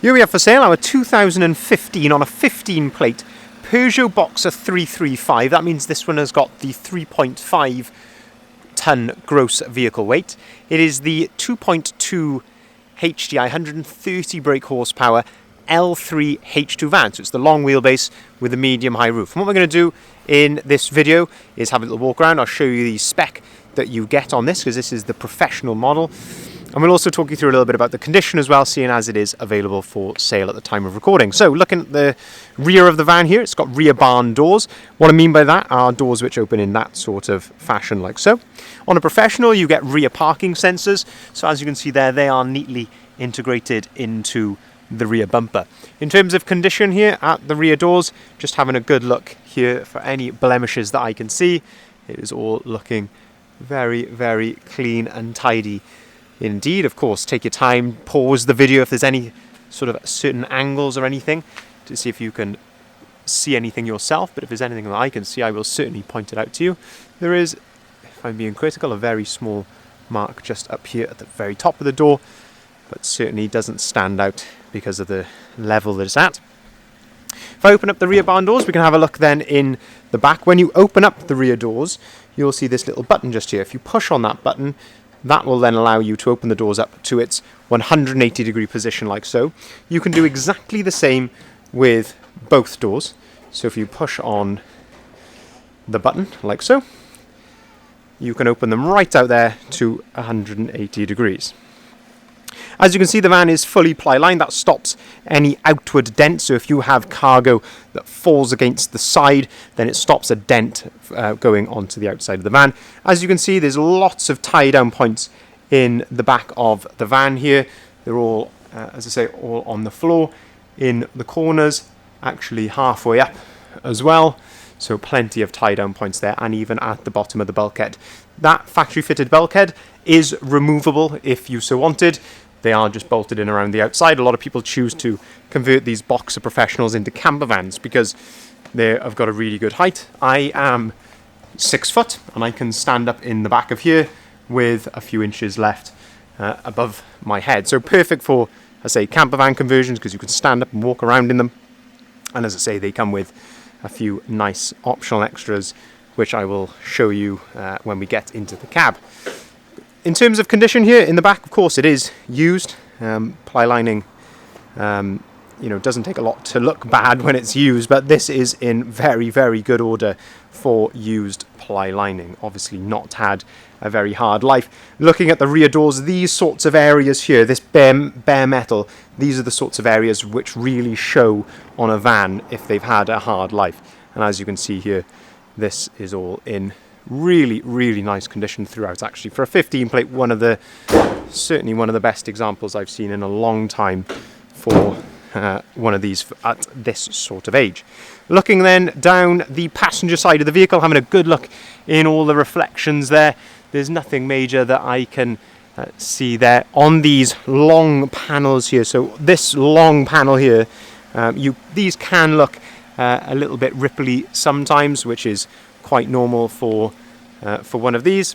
Here we have for sale our 2015 on a 15 plate Peugeot Boxer 335. That means this one has got the 3.5 ton gross vehicle weight. It is the 2.2 HDI 130 brake horsepower L3H2 van. So it's the long wheelbase with a medium high roof. And what we're going to do in this video is have a little walk around. I'll show you the spec that you get on this, because this is the professional model. And we'll also talk you through a little bit about the condition as well, seeing as it is available for sale at the time of recording. So looking at the rear of the van here, it's got rear barn doors. What I mean by that are doors which open in that sort of fashion like so. On a professional, you get rear parking sensors. So as you can see there, they are neatly integrated into the rear bumper. In terms of condition here at the rear doors, just having a good look here for any blemishes that I can see. It is all looking very, very clean and tidy indeed. Of course, take your time, pause the video if there's any sort of certain angles or anything to see if you can see anything yourself. But if there's anything that I can see, I will certainly point it out to you. There is, if I'm being critical, a very small mark just up here at the very top of the door, but certainly doesn't stand out because of the level that it's at. If I open up the rear barn doors, we can have a look then in the back. When you open up the rear doors, you'll see this little button just here. If you push on that button, that will then allow you to open the doors up to its 180 degree position like so. You can do exactly the same with both doors. So if you push on the button like so, you can open them right out there to 180 degrees. As you can see, the van is fully ply lined. That stops any outward dent. So if you have cargo that falls against the side, then it stops a dent going onto the outside of the van. As you can see, there's lots of tie down points in the back of the van here. They're all, as I say, all on the floor, in the corners, actually halfway up as well. So plenty of tie down points there, and even at the bottom of the bulkhead. That factory fitted bulkhead is removable if you so wanted. They are just bolted in around the outside. A lot of people choose to convert these Boxer Professionals into camper vans because they have got a really good height. I am 6 foot and I can stand up in the back of here with a few inches left above my head. So perfect for, I say, camper van conversions, because you can stand up and walk around in them. And as I say, they come with a few nice optional extras, which I will show you when we get into the cab. In terms of condition here in the back, of course, it is used. Ply lining, doesn't take a lot to look bad when it's used, but this is in very, very good order for used ply lining. Obviously not had a very hard life. Looking at the rear doors, these sorts of areas here, this bare metal, these are the sorts of areas which really show on a van if they've had a hard life. And as you can see here, this is all in really, really nice condition throughout. Actually, for a 15 plate, certainly one of the best examples I've seen in a long time for one of these at this sort of age. Looking then down the passenger side of the vehicle, having a good look in all the reflections there. There's nothing major that I can see there on these long panels here. So this long panel here, these can look a little bit ripply sometimes, which is quite normal for one of these.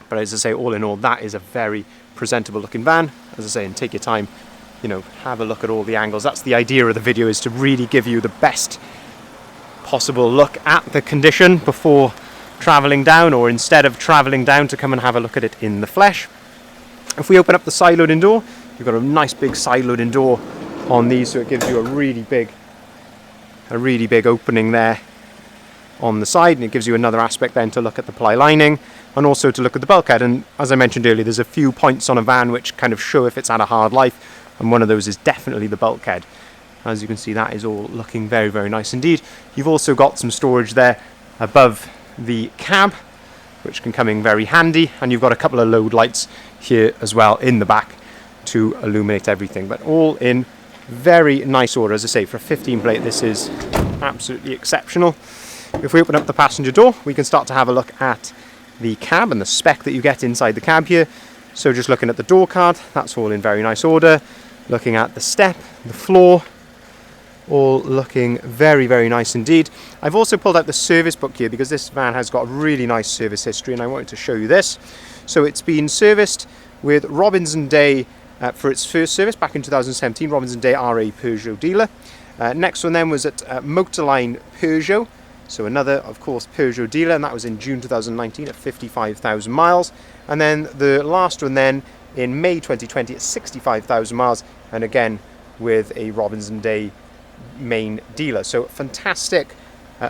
But as I say, all in all, that is a very presentable looking van. As I say, and take your time, have a look at all the angles. That's the idea of the video, is to really give you the best possible look at the condition before traveling down, or instead of traveling down, to come and have a look at it in the flesh. If we open up the side loading door, you've got a nice big side loading door on these, so it gives you a really big opening there on the side, and it gives you another aspect then to look at the ply lining and also to look at the bulkhead. And as I mentioned earlier, there's a few points on a van which kind of show if it's had a hard life, and one of those is definitely the bulkhead. As you can see, that is all looking very, very nice indeed. You've also got some storage there above the cab, which can come in very handy, and you've got a couple of load lights here as well in the back to illuminate everything, but all in very nice order. As I say, for a 15 plate, this is absolutely exceptional. If we open up the passenger door, we can start to have a look at the cab and the spec that you get inside the cab here. So just looking at the door card, that's all in very nice order. Looking at the step, the floor, all looking very, very nice indeed. I've also pulled out the service book here because this van has got a really nice service history, and I wanted to show you this. So it's been serviced with Robinson Day for its first service back in 2017, Robinson Day are a Peugeot dealer. Next one then was at Motorline Peugeot, so another, of course, Peugeot dealer, and that was in June 2019 at 55,000 miles. And then the last one then in May 2020 at 65,000 miles, and again with a Robinson Day main dealer. So fantastic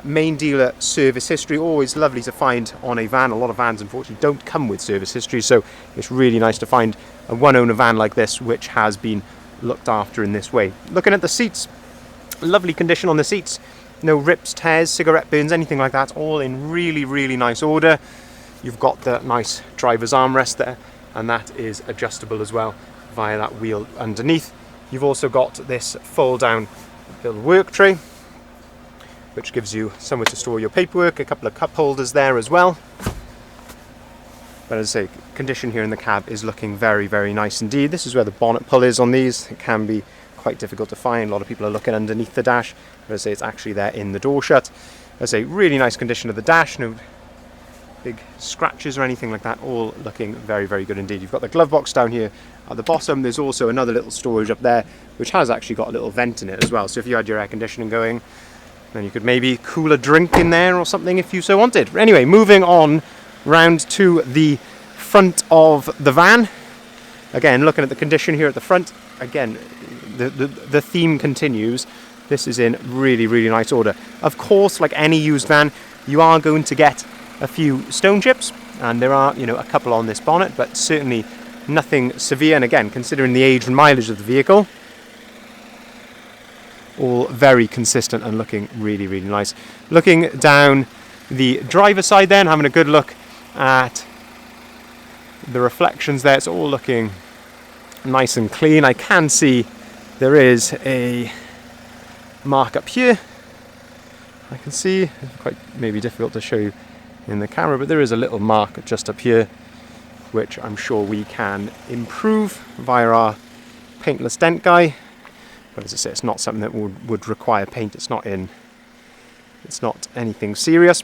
main dealer service history, always lovely to find on a van. A lot of vans unfortunately don't come with service history, so it's really nice to find a one owner van like this which has been looked after in this way. Looking at the seats, lovely condition on the seats, no rips, tears, cigarette burns, anything like that, all in really nice order. You've got the nice driver's armrest there, and that is adjustable as well via that wheel underneath. You've also got this fold down little work tray which gives you somewhere to store your paperwork, a couple of cup holders there as well. But as I say, condition here in the cab is looking very nice indeed. This is where the bonnet pull is on these. It can be quite difficult to find. A lot of people are looking underneath the dash, but as I say, it's actually there in the door shut. As I say, really nice condition of the dash, no big scratches or anything like that, all looking very good indeed. You've got the glove box down here at the bottom. There's also another little storage up there which has actually got a little vent in it as well, so if you had your air conditioning going, then you could maybe cool a drink in there or something if you so wanted. Anyway, moving on round to the front of the van. Again, looking at the condition here at the front, again the theme continues. This is in really nice order. Of course, like any used van, you are going to get a few stone chips, and there are, a couple on this bonnet, but certainly nothing severe. And again, considering the age and mileage of the vehicle, all very consistent and looking really nice. Looking down the driver's side then, having a good look at the reflections there, it's all looking nice and clean. I can see there is a mark up here. I can see, it's quite maybe difficult to show you in the camera, but there is a little mark just up here which I'm sure we can improve via our paintless dent guy. But as I say, it's not something that would require paint. It's not anything serious.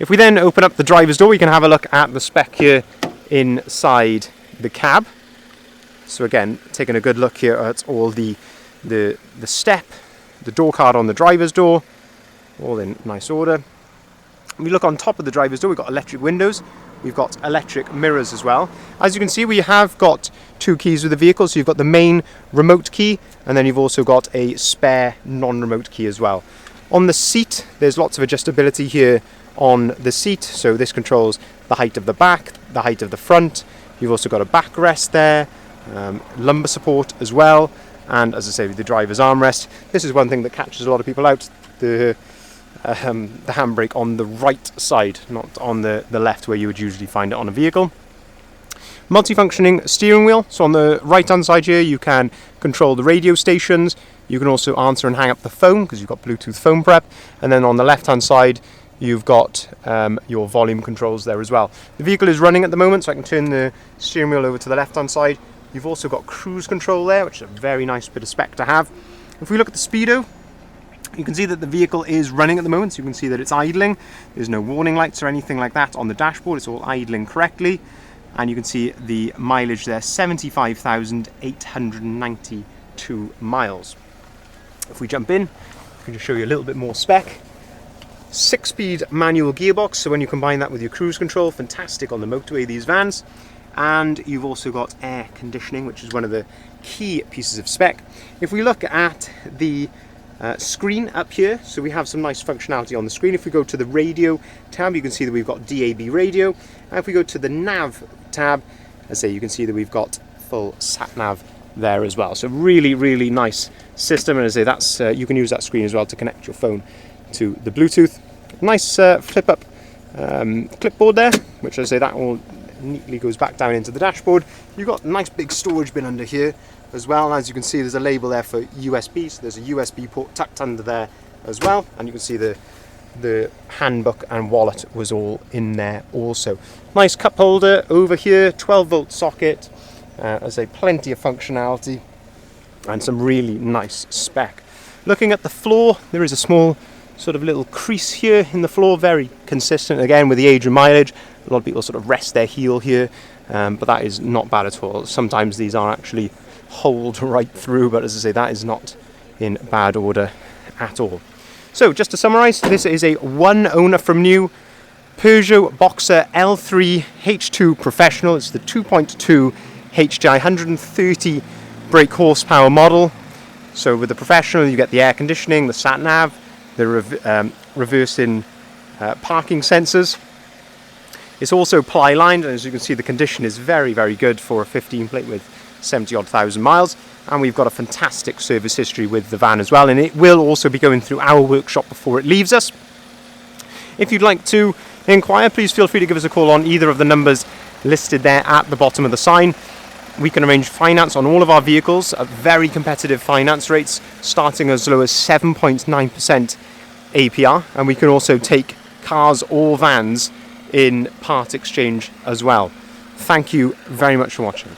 If we then open up the driver's door, we can have a look at the spec here inside the cab. So again, taking a good look here at all the step, the door card on the driver's door, all in nice order. If we look on top of the driver's door, we've got electric windows. We've got electric mirrors as well. As you can see, we have got two keys with the vehicle. So you've got the main remote key, and then you've also got a spare non-remote key as well. On the seat, there's lots of adjustability here on the seat. So this controls the height of the back, the height of the front. You've also got a backrest there, lumbar support as well, and as I say, the driver's armrest. This is one thing that catches a lot of people out. The handbrake on the right side, not on the left where you would usually find it on a vehicle. Multifunctioning steering wheel, so on the right hand side here you can control the radio stations. You can also answer and hang up the phone because you've got Bluetooth phone prep, and then on the left hand side you've got your volume controls there as well. The vehicle is running at the moment, so I can turn the steering wheel over to the left hand side. You've also got cruise control there, which is a very nice bit of spec to have. If we look at the speedo, you can see that the vehicle is running at the moment, so you can see that it's idling. There's no warning lights or anything like that on the dashboard. It's all idling correctly. And you can see the mileage there, 75,892 miles. If we jump in, I can just show you a little bit more spec. 6-speed manual gearbox, so when you combine that with your cruise control, fantastic on the motorway, these vans. And you've also got air conditioning, which is one of the key pieces of spec. If we look at the screen up here, so we have some nice functionality on the screen. If we go to the radio tab, you can see that we've got DAB radio, and if we go to the nav tab, as I say, you can see that we've got full sat nav there as well. So really nice system, and as I say, that's you can use that screen as well to connect your phone to the Bluetooth. Nice flip up clipboard there, which as I say, that all neatly goes back down into the dashboard. You've got a nice big storage bin under here as well. As you can see, there's a label there for USB, so there's a USB port tucked under there as well, and you can see the handbook and wallet was all in there also. Nice cup holder over here, 12-volt socket, as I say, plenty of functionality and some really nice spec. Looking at the floor, there is a small sort of little crease here in the floor, very consistent again with the age and mileage. A lot of people sort of rest their heel here, but that is not bad at all. Sometimes these are actually holed right through, but as I say, that is not in bad order at all. So just to summarise, this is a one owner from new Peugeot Boxer L3H2 Professional. It's the 2.2 HDI 130 brake horsepower model. So with the Professional you get the air conditioning, the sat nav, the reversing parking sensors. It's also ply lined, and as you can see the condition is very, very good for a 15 plate with 70-odd thousand miles, and we've got a fantastic service history with the van as well, and it will also be going through our workshop before it leaves us. If you'd like to inquire, please feel free to give us a call on either of the numbers listed there at the bottom of the sign. We can arrange finance on all of our vehicles at very competitive finance rates, starting as low as 7.9% APR, and we can also take cars or vans in part exchange as well. Thank you very much for watching.